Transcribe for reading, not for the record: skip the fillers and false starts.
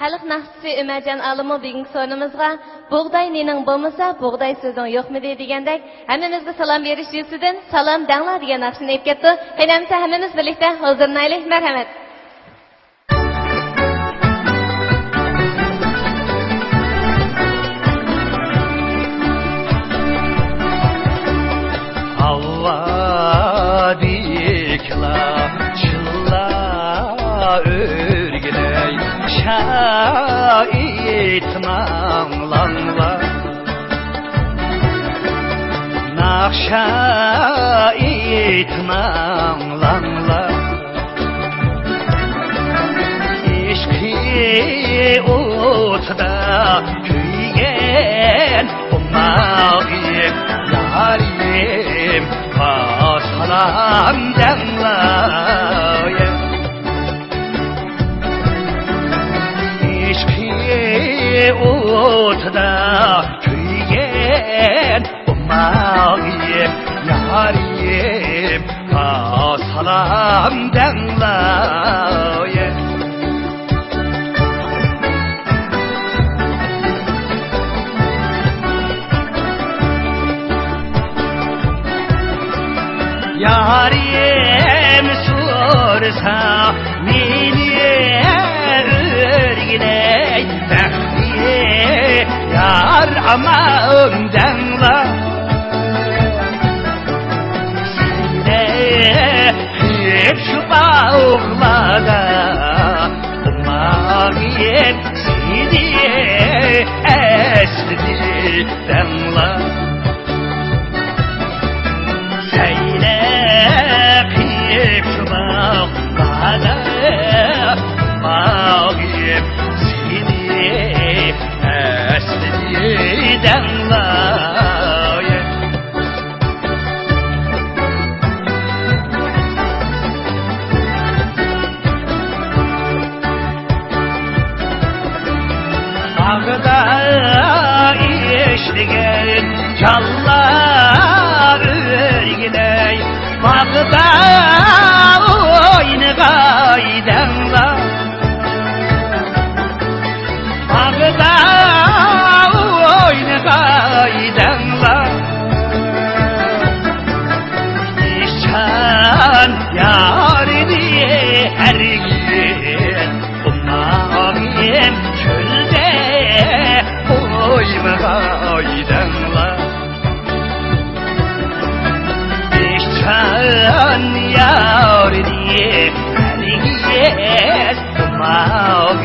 Xalq naqshchisi Umarjon Alimo bugungi sorunimizga "Bug'doy nening bo'lmasa, bug'doy so'zing yo'qmidi?" degandek, hammamizga salom berish yuzidan "Salom danglar" degan naqshni aytib ketdi. Haydamsa hammamiz birlikda hozirlaylik. Marhamat. Havadikla çılla örgüley şahit namlanla nakşahit namlanla İşki otda köygen umağım yarim salam danglayım İşki otda köygen umağım yarim salam danglayım Yarim sorsa meni örgüley Bekliye yar aman dangla Sine hep şu bağlada Umağım seni esli dangla Ağda işligen çallar örgüley Bağda oyunu gaydanla Bağda oyunu gaydanla İşan yar diye her gün Ummağım çölde oyunu gaydanla İşan yar diye her gün Ummağım